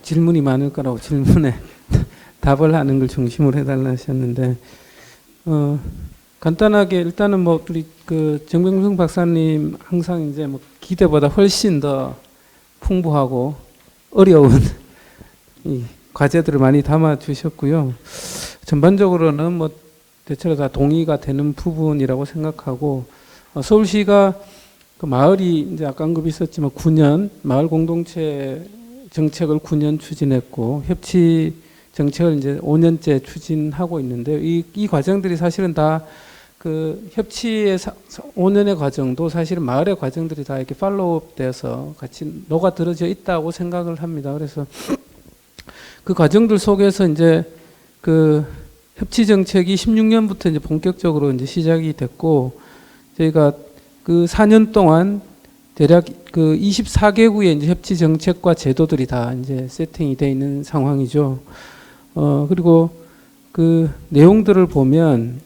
질문이 많을 거라고 질문에 답을 하는 걸 중심으로 해달라 하셨는데, 간단하게 일단은 뭐 우리 그 정병승 박사님 항상 이제 뭐 기대보다 훨씬 더 풍부하고 어려운 이 과제들을 많이 담아 주셨고요. 전반적으로는 뭐 대체로 다 동의가 되는 부분이라고 생각하고, 서울시가 그 마을이 이제 아까 언급이 있었지만 9년 마을 공동체 정책을 9년 추진했고 협치 정책을 이제 5년째 추진하고 있는데 이 과정들이 사실은 다 그 협치의 5년의 과정도 사실은 마을의 과정들이 다 이렇게 팔로우업 돼서 같이 녹아들어져 있다고 생각을 합니다. 그래서 그 과정들 속에서 이제 그 협치 정책이 16년부터 이제 본격적으로 이제 시작이 됐고, 저희가 그 4년 동안 대략 그 24개국의 이제 협치 정책과 제도들이 다 이제 세팅이 되어 있는 상황이죠. 그리고 그 내용들을 보면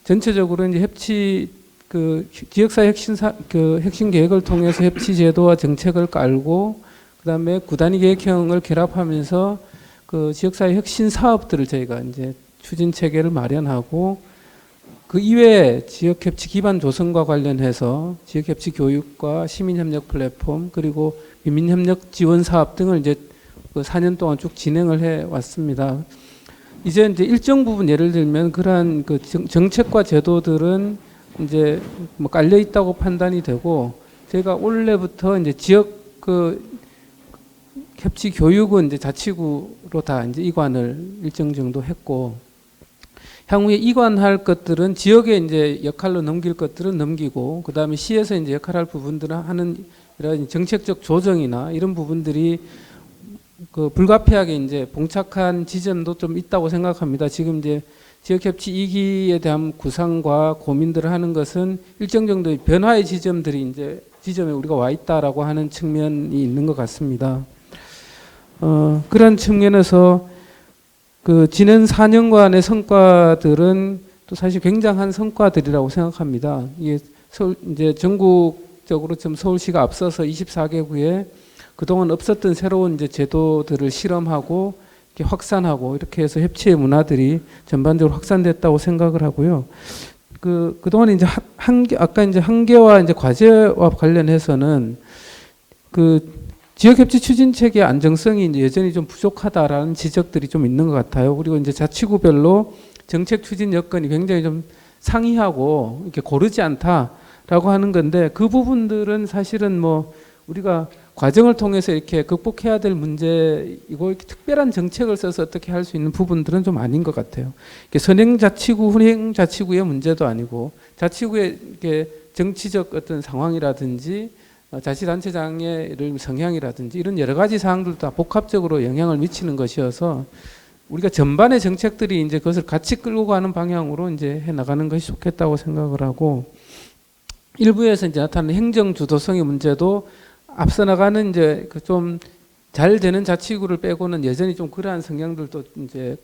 전체적으로 이제 협치 그 지역사회 핵심 계획을 통해서 협치 제도와 정책을 깔고, 그다음에 구단위 계획형을 결합하면서 그 지역사회 혁신 사업들을 저희가 이제 추진 체계를 마련하고, 그 이외에 지역 협치 기반 조성과 관련해서 지역 협치 교육과 시민 협력 플랫폼 그리고 민민 협력 지원 사업 등을 이제 그 4년 동안 쭉 진행을 해 왔습니다. 이제 일정 부분 예를 들면 그러한 그 정책과 제도들은 이제 뭐 깔려 있다고 판단이 되고, 저희가 올해부터 이제 지역 그 협치 교육은 이제 자치구로 다 이제 이관을 일정 정도 했고, 향후에 이관할 것들은 지역에 이제 역할로 넘길 것들은 넘기고, 그 다음에 시에서 이제 역할할 부분들은 하는 이런 정책적 조정이나 이런 부분들이 그 불가피하게 이제 봉착한 지점도 좀 있다고 생각합니다. 지금 이제 지역협치 2기에 대한 구상과 고민들을 하는 것은 일정 정도의 변화의 지점들이 이제 지점에 우리가 와 있다라고 하는 측면이 있는 것 같습니다. 그런 측면에서 그 지난 4년간의 성과들은 또 사실 굉장한 성과들이라고 생각합니다. 이게 이제 전국적으로 좀 서울시가 앞서서 24개구에 그동안 없었던 새로운 이제 제도들을 실험하고 이렇게 확산하고 이렇게 해서 협치의 문화들이 전반적으로 확산됐다고 생각을 하고요. 그동안 이제 아까 이제 한계와 이제 과제와 관련해서는 그 지역협치 추진 체계의 안정성이 이제 여전히 좀 부족하다라는 지적들이 좀 있는 것 같아요. 그리고 이제 자치구별로 정책 추진 여건이 굉장히 좀 상이하고 이렇게 고르지 않다라고 하는 건데, 그 부분들은 사실은 뭐 우리가 과정을 통해서 이렇게 극복해야 될 문제이고, 이렇게 특별한 정책을 써서 어떻게 할 수 있는 부분들은 좀 아닌 것 같아요. 선행자치구, 훈행자치구의 문제도 아니고, 자치구의 이렇게 정치적 어떤 상황이라든지 자치단체장의 성향이라든지 이런 여러 가지 사항들도 다 복합적으로 영향을 미치는 것이어서 우리가 전반의 정책들이 이제 그것을 같이 끌고 가는 방향으로 이제 해 나가는 것이 좋겠다고 생각을 하고, 일부에서 이제 나타나는 행정 주도성의 문제도 앞서 나가는 이제 그 좀 잘 되는 자치구를 빼고는 여전히 좀 그러한 성향들도 이제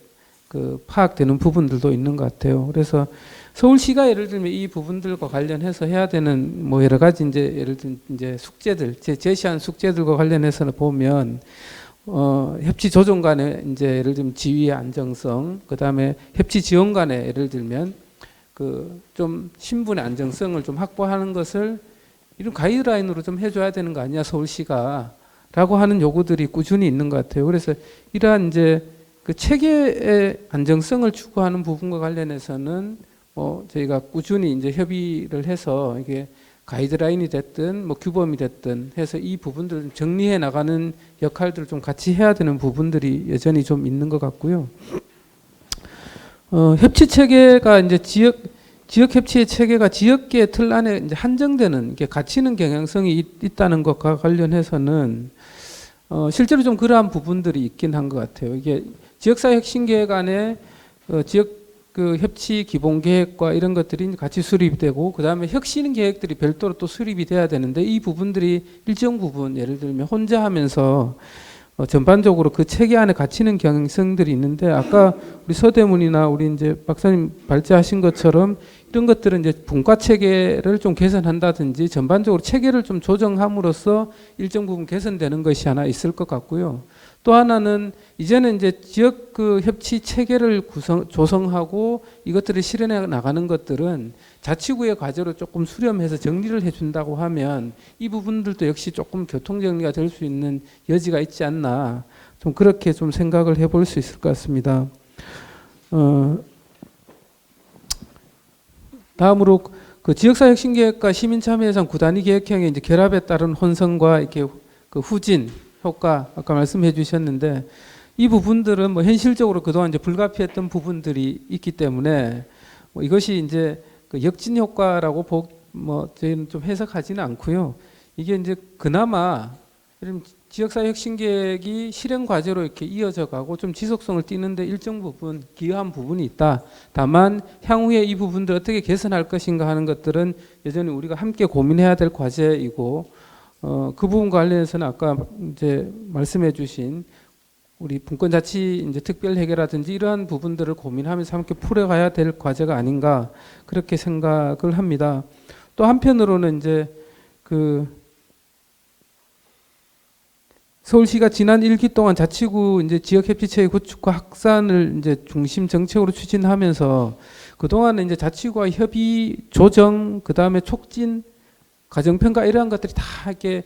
그 파악되는 부분들도 있는 것 같아요. 그래서 서울시가 예를 들면 이 부분들과 관련해서 해야 되는 뭐 여러 가지 이제 예를 들면 이제 숙제들, 제시한 숙제들과 관련해서는 보면 협치 조정 간의 이제 예를 들면 지위의 안정성, 그 다음에 협치 지원 간의 예를 들면 그 좀 신분의 안정성을 좀 확보하는 것을 이런 가이드라인으로 좀 해줘야 되는 거 아니냐 서울시가 라고 하는 요구들이 꾸준히 있는 것 같아요. 그래서 이러한 이제 그 체계의 안정성을 추구하는 부분과 관련해서는 뭐 저희가 꾸준히 이제 협의를 해서 이게 가이드라인이 됐든 뭐 규범이 됐든 해서 이 부분들을 정리해 나가는 역할들을 좀 같이 해야 되는 부분들이 여전히 좀 있는 것 같고요. 협치 체계가 이제 지역 협치의 체계가 지역계 틀 안에 이제 한정되는 게 갇히는 경향성이 있다는 것과 관련해서는 실제로 좀 그러한 부분들이 있긴 한 것 같아요. 이게 지역사회 혁신 계획 안에 지역 그 협치 기본 계획과 이런 것들이 같이 수립이 되고, 그 다음에 혁신 계획들이 별도로 또 수립이 돼야 되는데, 이 부분들이 일정 부분 예를 들면 혼자 하면서 전반적으로 그 체계 안에 갇히는 경향성들이 있는데, 아까 우리 서대문이나 우리 이제 박사님 발제하신 것처럼 이런 것들은 이제 분과 체계를 좀 개선한다든지 전반적으로 체계를 좀 조정함으로써 일정 부분 개선되는 것이 하나 있을 것 같고요. 또 하나는 이제는 이제 지역 그 협치 체계를 조성하고 이것들을 실현해 나가는 것들은 자치구의 과제로 조금 수렴해서 정리를 해준다고 하면 이 부분들도 역시 조금 교통 정리가 될 수 있는 여지가 있지 않나, 좀 그렇게 좀 생각을 해볼 수 있을 것 같습니다. 다음으로 그 지역사회 혁신계획과 시민참여예산 구단위 계획형의 이제 결합에 따른 혼선과 이렇게 그 후진 효과 아까 말씀해 주셨는데, 이 부분들은 뭐 현실적으로 그동안 이제 불가피했던 부분들이 있기 때문에 뭐 이것이 이제 그 역진 효과라고 뭐 저희는 좀 해석하지는 않고요. 이게 이제 그나마 지역사회 혁신계획이 실행 과제로 이렇게 이어져 가고 좀 지속성을 띠는데 일정 부분 기여한 부분이 있다. 다만 향후에 이 부분들 어떻게 개선할 것인가 하는 것들은 여전히 우리가 함께 고민해야 될 과제이고, 그 부분 관련해서는 아까 이제 말씀해주신 우리 분권자치 이제 특별회계라든지 이러한 부분들을 고민하면서 함께 풀어가야 될 과제가 아닌가, 그렇게 생각을 합니다. 또 한편으로는 이제 그 서울시가 지난 1기 동안 자치구 이제 지역협치체의 구축과 확산을 이제 중심 정책으로 추진하면서 그동안은 이제 자치구와 협의, 조정, 그 다음에 촉진, 가정평가 이러한 것들이 다 이렇게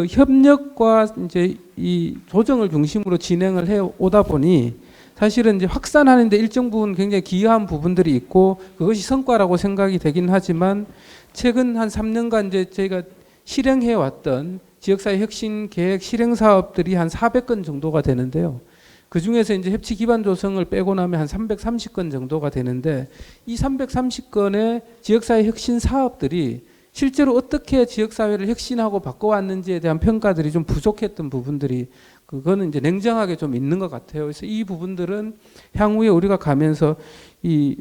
협력과 이제 이 조정을 중심으로 진행을 해 오다 보니 사실은 이제 확산하는데 일정 부분 굉장히 기여한 부분들이 있고 그것이 성과라고 생각이 되긴 하지만 최근 한 3년간 이제 저희가 실행해 왔던 지역사회 혁신 계획 실행 사업들이 한 400건 정도가 되는데요. 그 중에서 이제 협치 기반 조성을 빼고 나면 한 330건 정도가 되는데, 이 330건의 지역사회 혁신 사업들이 실제로 어떻게 지역사회를 혁신하고 바꿔왔는지에 대한 평가들이 좀 부족했던 부분들이, 그거는 이제 냉정하게 좀 있는 것 같아요. 그래서 이 부분들은 향후에 우리가 가면서 이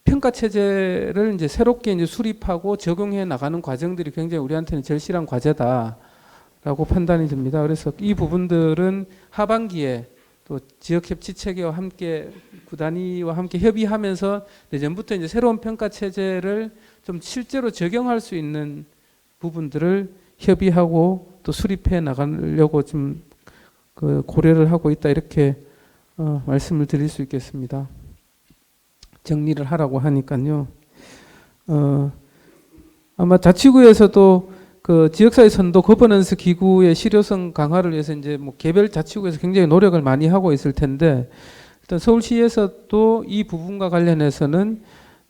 평가 체제를 이제 새롭게 이제 수립하고 적용해 나가는 과정들이 굉장히 우리한테는 절실한 과제다라고 판단이 듭니다. 그래서 이 부분들은 하반기에 또 지역 협치 체계와 함께 구단위와 함께 협의하면서 내년부터 이제 새로운 평가 체제를 좀 실제로 적용할 수 있는 부분들을 협의하고 또 수립해 나가려고 좀 그 고려를 하고 있다, 이렇게 말씀을 드릴 수 있겠습니다. 정리를 하라고 하니까요. 아마 자치구에서도 그 지역사회 선도 거버넌스 기구의 실효성 강화를 위해서 이제 뭐 개별 자치구에서 굉장히 노력을 많이 하고 있을 텐데, 일단 서울시에서도 이 부분과 관련해서는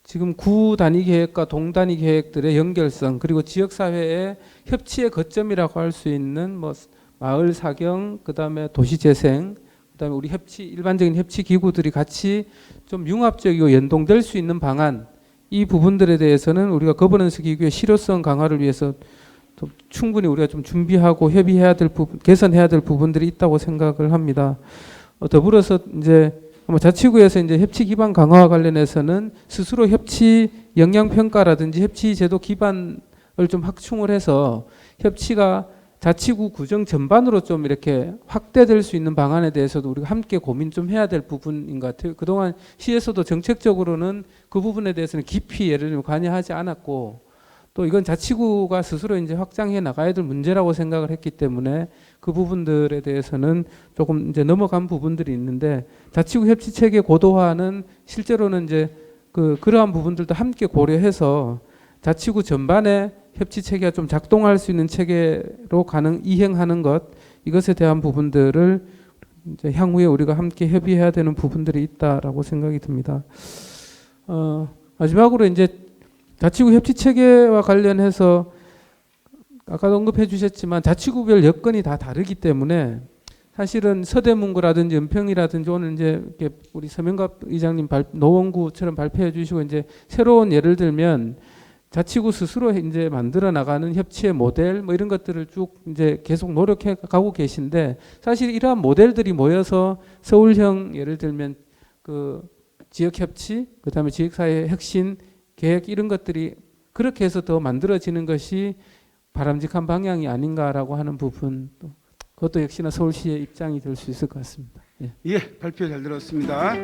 지금 구 단위 계획과 동 단위 계획들의 연결성, 그리고 지역사회의 협치의 거점이라고 할 수 있는 뭐 마을 사경, 그다음에 도시 재생, 그다음에 우리 협치, 일반적인 협치 기구들이 같이 좀 융합적이고 연동될 수 있는 방안, 이 부분들에 대해서는 우리가 거버넌스 기구의 실효성 강화를 위해서 또 충분히 우리가 좀 준비하고 협의해야 될 부분, 개선해야 될 부분들이 있다고 생각을 합니다. 더불어서 이제 자치구에서 이제 협치 기반 강화와 관련해서는 스스로 협치 역량 평가라든지 협치 제도 기반을 좀 확충을 해서 협치가 자치구 구정 전반으로 좀 이렇게 확대될 수 있는 방안에 대해서도 우리가 함께 고민 좀 해야 될 부분인 것 같아요. 그동안 시에서도 정책적으로는 그 부분에 대해서는 깊이 예를 들면 관여하지 않았고, 또 이건 자치구가 스스로 이제 확장해 나가야 될 문제라고 생각을 했기 때문에 그 부분들에 대해서는 조금 이제 넘어간 부분들이 있는데, 자치구 협치 체계 고도화는 실제로는 이제 그러한 부분들도 함께 고려해서 자치구 전반에 협치 체계가 좀 작동할 수 있는 체계로 이행하는 것, 이것에 대한 부분들을 이제 향후에 우리가 함께 협의해야 되는 부분들이 있다라고 생각이 듭니다. 마지막으로 이제 자치구 협치 체계와 관련해서 아까도 언급해 주셨지만 자치구별 여건이 다 다르기 때문에 사실은 서대문구라든지 은평이라든지 오늘 이제 이렇게 우리 서명갑 의장님 노원구처럼 발표해 주시고 이제 새로운 예를 들면 자치구 스스로 이제 만들어 나가는 협치의 모델 뭐 이런 것들을 쭉 이제 계속 노력해 가고 계신데, 사실 이러한 모델들이 모여서 서울형 예를 들면 그 지역 협치, 그다음에 지역사회 혁신 계획 이런 것들이 그렇게 해서 더 만들어지는 것이 바람직한 방향이 아닌가라고 하는 부분, 그것도 역시나 서울시의 입장이 될 수 있을 것 같습니다. 예, 발표 잘 들었습니다.